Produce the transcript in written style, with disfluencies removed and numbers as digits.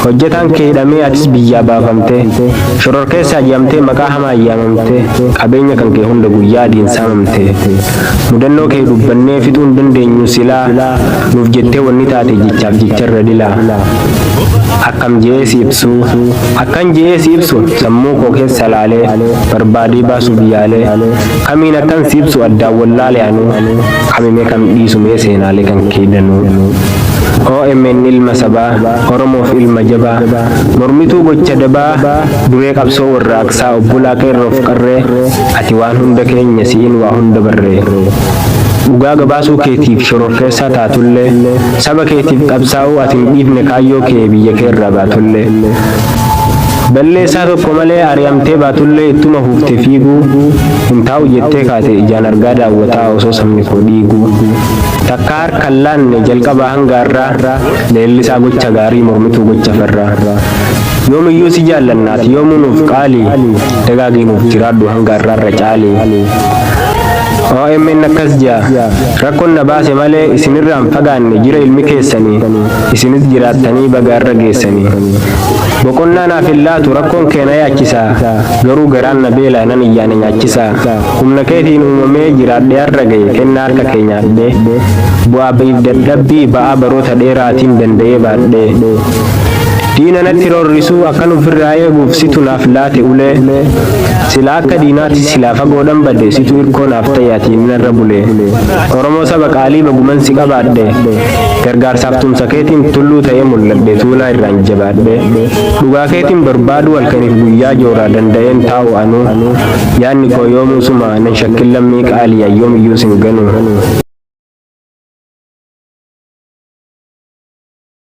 hojjetaan kee hidhamee atis biyyaa baafamte shororkeessa ajjamtee maqaa hamaa ayyaamamte qabeenya kan kee hunda guyyaa adiin saamamte mudannoo kee dubbannee fixuu hin dandeenyu silaa nuuf jettee wanni taate jechaaf jecharra dilaa akkam je'ee si ibsu akkan je'ee si ibsu sammuu koo keessa laalee barbaadee baasu biyyaalee kamiin akkan si ibsu addaan wallaalee anuu kamimee kam dhiisu mee seenaalee kan keedanuu OMN ilma sabaa Oromoof ilma jabaa mormituu gocha dabaa duree qabsoo warraaqsaa obbolaa qeerroof qarree ati waan hunda keenya si'in waa hunda barree dhugaa gabaasuu keetiif shororkeessaa taatullee saba keetiif qabsaa'uu ati hin dhiifne kaayyoo kee biyya keerraa baatullee balleessaa tokko malee ari'amtee baatullee ittuma huuftee fiiguu hin taa'u jettee kaate ijaan argaa daawwataa osoo sabni koo dhiiguu takka harkaan laanne jalqabaa hanga har'aa leellisaa gocha gaarii mormituu gocha farraa yoomiyyuu si jaallannaati yoomuu nuuf qaalii dagaagii nuuf jiraadhu hanga har'aarra caalii OMN akkas jaa rakkoon na baase malee isinirraan fagaanne jira ilmi keessanii isinis jiraattanii bagaarra geessanii boqonnaa naaf hin laatu rakkoon kee na yaachisaa garuu garaan na beelaa nan iyyaane nyaachisaa humna keetiin uumamee jiraadhee har'a ga'e kennaa harka kee nyaadhee bu'aa ba'iif dadhabbii ba'aa baroota dheeraatiin danda'ee baadhee diina natti roorrisuu akkan ofirraa eeguuf situ naaf laate ulee sila akka diinaatti silaa fagoodhan badde situ hirkoo naaf tayyaatiin narra bulee Oromoo saba qaalii baguman si qabaadhe gargaarsaaf tumsa keetiin tulluu ta'ee mul'adhe tuulaa irraan jabaadhe dhugaa keetiin barbaadu halkaniif guyyaa jooraa danda'een taa'u anuu yaanni koo yoomuu suma nan shakkin lammii qaalii ayyoomiyyuu sin ganuu